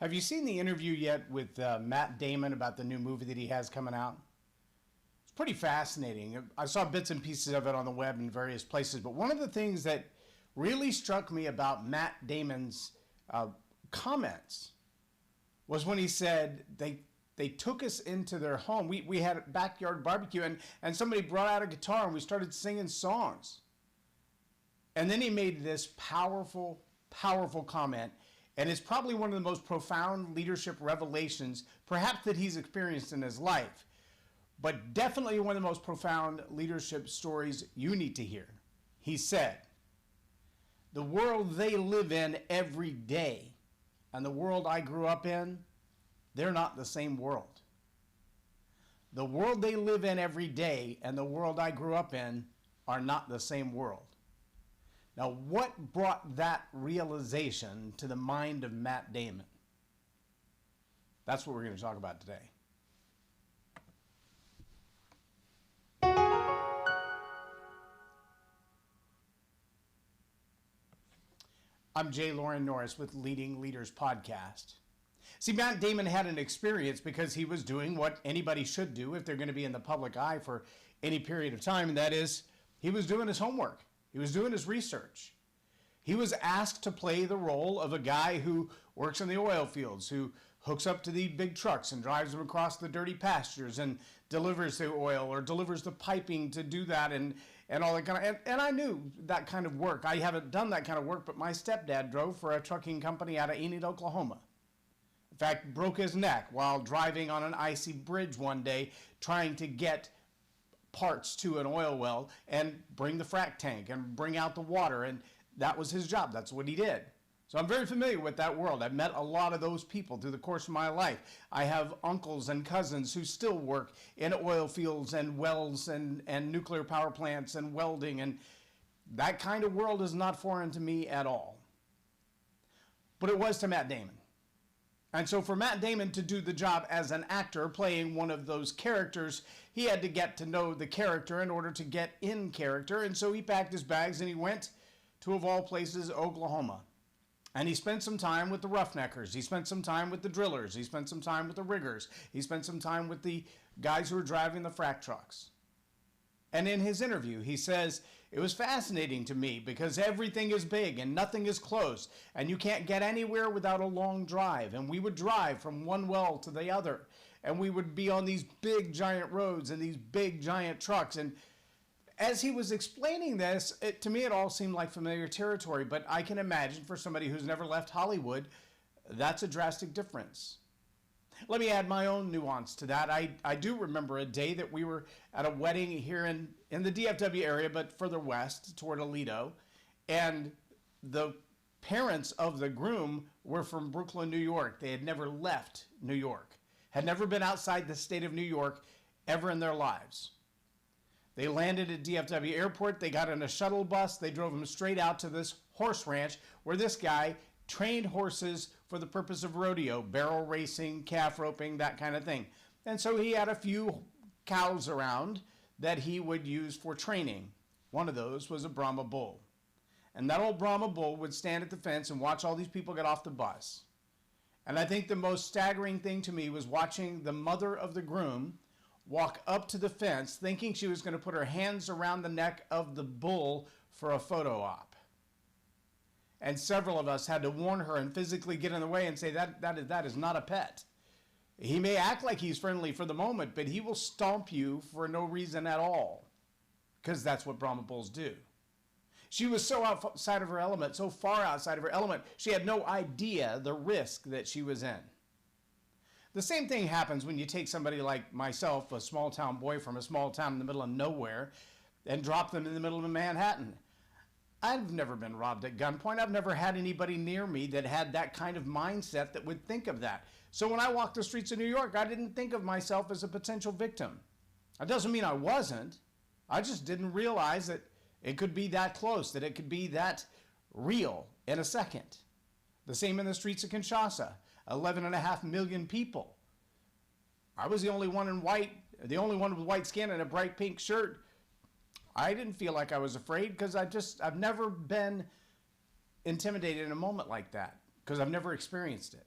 Have you seen the interview yet with Matt Damon about the new movie that he has coming out? It's pretty fascinating. I saw bits and pieces of it on the web in various places, but one of the things that really struck me about Matt Damon's comments was when he said they took us into their home. We had a backyard barbecue, and somebody brought out a guitar and we started singing songs. And then he made this powerful, powerful comment, and it's probably one of the most profound leadership revelations, perhaps, that he's experienced in his life, but definitely one of the most profound leadership stories you need to hear. He said, "The world they live in every day and the world I grew up in, they're not the same world. The world they live in every day and the world I grew up in are not the same world." Now, what brought that realization to the mind of Matt Damon? That's what we're going to talk about today. I'm Loren Norris with Leading Leaders Podcast. See, Matt Damon had an experience because he was doing what anybody should do if they're going to be in the public eye for any period of time, and that is, he was doing his homework. He was doing his research. He was asked to play the role of a guy who works in the oil fields, who hooks up to the big trucks and drives them across the dirty pastures and delivers the oil or delivers the piping to do that and all that kind of, and I knew that kind of work. I haven't done that kind of work, but my stepdad drove for a trucking company out of Enid, Oklahoma. In fact, broke his neck while driving on an icy bridge one day trying to get parts to an oil well and bring the frac tank and bring out the water, and that was his job. That's what he did. So I'm very familiar with that world. I've met a lot of those people through the course of my life. I have uncles and cousins who still work in oil fields and wells and nuclear power plants and welding, and that kind of world is not foreign to me at all. But it was to Matt Damon. And so for Matt Damon to do the job as an actor playing one of those characters, he had to get to know the character in order to get in character. And so he packed his bags and he went to, of all places, Oklahoma. And he spent some time with the Roughneckers. He spent some time with the drillers. He spent some time with the riggers. He spent some time with the guys who were driving the frac trucks. And in his interview, he says, "It was fascinating to me because everything is big and nothing is close, and you can't get anywhere without a long drive. And we would drive from one well to the other, and we would be on these big giant roads and these big giant trucks." And as he was explaining this, to me it all seemed like familiar territory, but I can imagine for somebody who's never left Hollywood, that's a drastic difference. Let me add my own nuance to that. I do remember a day that we were at a wedding here in the DFW area, but further west toward Aledo, and the parents of the groom were from Brooklyn, New York. They had never left New York, had never been outside the state of New York ever in their lives. They landed at DFW Airport. They got in a shuttle bus. They drove them straight out to this horse ranch where this guy trained horses for the purpose of rodeo, barrel racing, calf roping, that kind of thing. And so he had a few cows around that he would use for training. One of those was a Brahma bull. And that old Brahma bull would stand at the fence and watch all these people get off the bus. And I think the most staggering thing to me was watching the mother of the groom walk up to the fence thinking she was going to put her hands around the neck of the bull for a photo op. And several of us had to warn her and physically get in the way and say that is not a pet. He may act like he's friendly for the moment, but he will stomp you for no reason at all, because that's what Brahma bulls do. She was so outside of her element, so far outside of her element, she had no idea the risk that she was in. The same thing happens when you take somebody like myself, a small town boy from a small town in the middle of nowhere, and drop them in the middle of Manhattan. I've never been robbed at gunpoint. I've never had anybody near me that had that kind of mindset that would think of that. So when I walked the streets of New York, I didn't think of myself as a potential victim. That doesn't mean I wasn't. I just didn't realize that it could be that close, that it could be that real in a second. The same in the streets of Kinshasa, 11.5 million people. I was the only one in white, the only one with white skin and a bright pink shirt. I didn't feel like I was afraid because I've never been intimidated in a moment like that because I've never experienced it.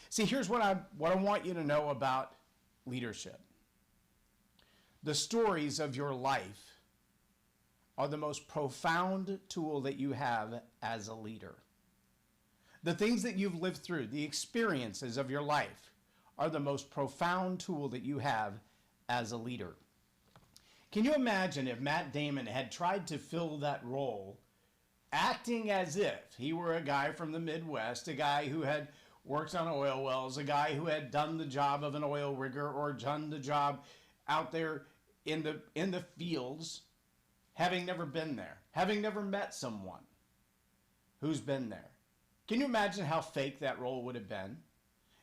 See, here's what I want you to know about leadership. The stories of your life are the most profound tool that you have as a leader. The things that you've lived through, the experiences of your life, are the most profound tool that you have as a leader. Can you imagine if Matt Damon had tried to fill that role, acting as if he were a guy from the Midwest, a guy who had worked on oil wells, a guy who had done the job of an oil rigger or done the job out there in the fields, having never been there, having never met someone who's been there? Can you imagine how fake that role would have been?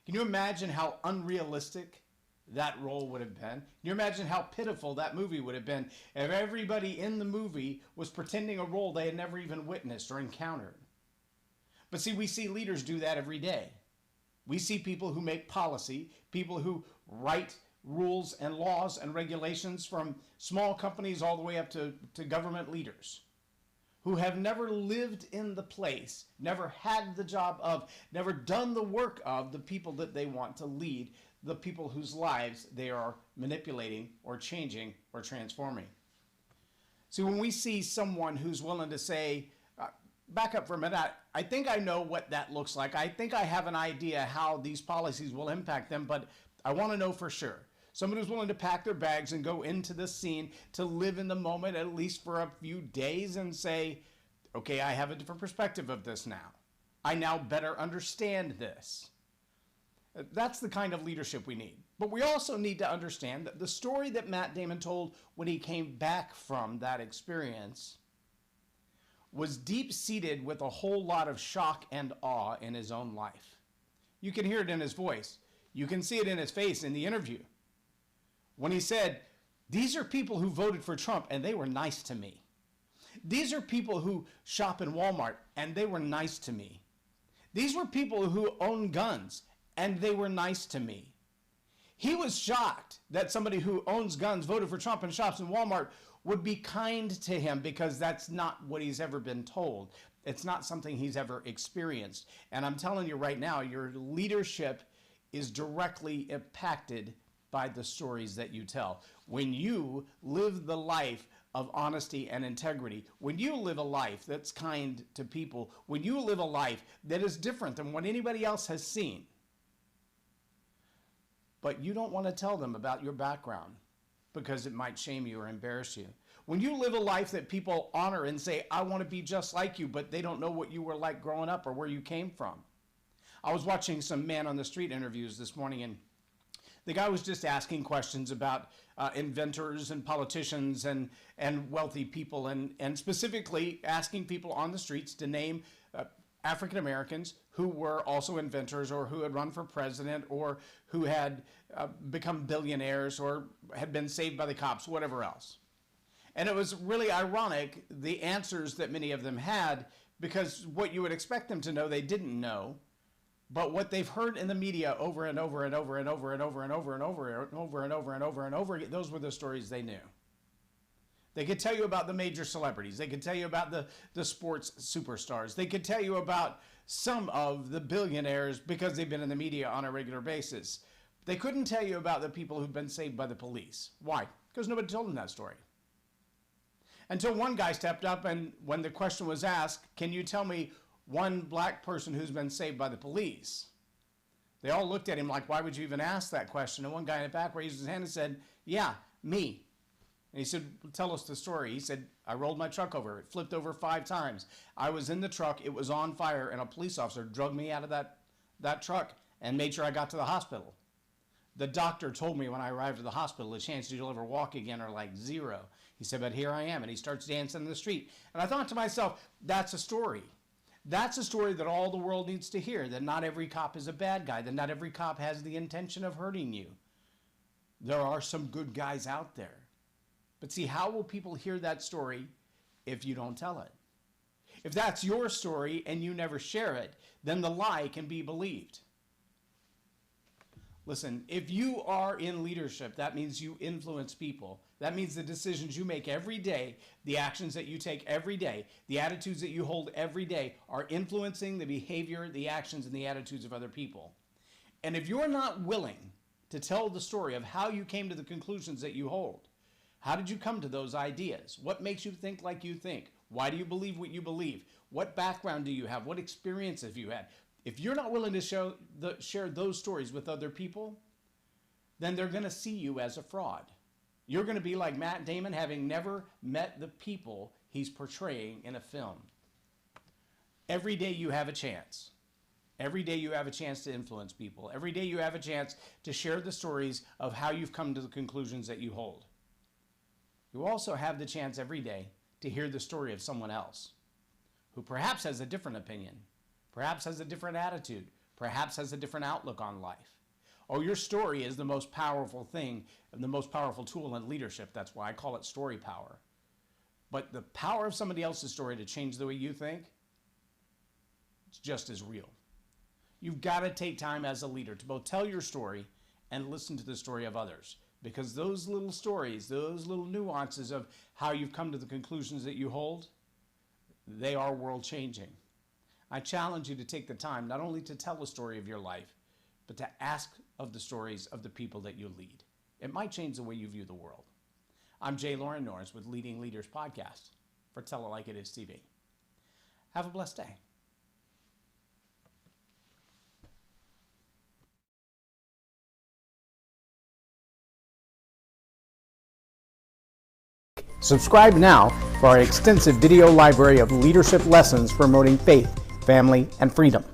Can you imagine how unrealistic that role would have been? Can you imagine how pitiful that movie would have been if everybody in the movie was pretending a role they had never even witnessed or encountered? But see, we see leaders do that every day. We see people who make policy, people who write rules and laws and regulations, from small companies all the way up to government leaders, who have never lived in the place, never had the job of, never done the work of the people that they want to lead, the people whose lives they are manipulating or changing or transforming. See, when we see someone who's willing to say, back up for a minute, I think I know what that looks like. I think I have an idea how these policies will impact them, but I want to know for sure. Someone who's willing to pack their bags and go into the scene, to live in the moment at least for a few days and say, okay, I have a different perspective of this now. I now better understand this. That's the kind of leadership we need. But we also need to understand that the story that Matt Damon told when he came back from that experience was deep-seated with a whole lot of shock and awe in his own life. You can hear it in his voice. You can see it in his face in the interview. When he said, these are people who voted for Trump and they were nice to me. These are people who shop in Walmart and they were nice to me. These were people who own guns and they were nice to me. He was shocked that somebody who owns guns, voted for Trump, and shops in Walmart would be kind to him, because that's not what he's ever been told. It's not something he's ever experienced. And I'm telling you right now, your leadership is directly impacted by the stories that you tell. When you live the life of honesty and integrity, when you live a life that's kind to people, when you live a life that is different than what anybody else has seen, but you don't want to tell them about your background because it might shame you or embarrass you. When you live a life that people honor and say, I want to be just like you, but they don't know what you were like growing up or where you came from. I was watching some man on the street interviews this morning, and the guy was just asking questions about inventors and politicians and wealthy people, and specifically asking people on the streets to name African Americans who were also inventors, or who had run for president, or who had become billionaires, or had been saved by the cops, whatever else. And it was really ironic, the answers that many of them had, because what you would expect them to know, they didn't know. But what they've heard in the media over and over and over and over and over and over and over and over and over and over and over, those were the stories they knew. They could tell you about the major celebrities. They could tell you about the sports superstars. They could tell you about some of the billionaires because they've been in the media on a regular basis. They couldn't tell you about the people who've been saved by the police. Why? Because nobody told them that story. Until one guy stepped up, and when the question was asked, can you tell me one black person who's been saved by the police? They all looked at him like, why would you even ask that question? And one guy in the back raised his hand and said, yeah, me. And he said, tell us the story. He said, I rolled my truck over. It flipped over 5 times. I was in the truck. It was on fire, and a police officer drug me out of that truck and made sure I got to the hospital. The doctor told me when I arrived at the hospital, the chances you'll ever walk again are like 0. He said, but here I am. And he starts dancing in the street. And I thought to myself, that's a story. That's a story that all the world needs to hear, that not every cop is a bad guy, that not every cop has the intention of hurting you. There are some good guys out there. But see, how will people hear that story if you don't tell it? If that's your story and you never share it, then the lie can be believed. Listen, if you are in leadership, that means you influence people. That means the decisions you make every day, the actions that you take every day, the attitudes that you hold every day are influencing the behavior, the actions, and the attitudes of other people. And if you're not willing to tell the story of how you came to the conclusions that you hold, how did you come to those ideas? What makes you think like you think? Why do you believe what you believe? What background do you have? What experience have you had? If you're not willing to share those stories with other people, then they're going to see you as a fraud. You're going to be like Matt Damon, having never met the people he's portraying in a film. Every day you have a chance. Every day you have a chance to influence people. Every day you have a chance to share the stories of how you've come to the conclusions that you hold. You also have the chance every day to hear the story of someone else who perhaps has a different opinion, perhaps has a different attitude, perhaps has a different outlook on life. Oh, your story is the most powerful thing and the most powerful tool in leadership. That's why I call it story power. But the power of somebody else's story to change the way you think, it's just as real. You've got to take time as a leader to both tell your story and listen to the story of others. Because those little stories, those little nuances of how you've come to the conclusions that you hold, they are world-changing. I challenge you to take the time not only to tell the story of your life, but to ask of the stories of the people that you lead. It might change the way you view the world. I'm Loren Norris with Leading Leaders Podcast for Tell It Like It Is TV. Have a blessed day. Subscribe now for our extensive video library of leadership lessons promoting faith, family, and freedom.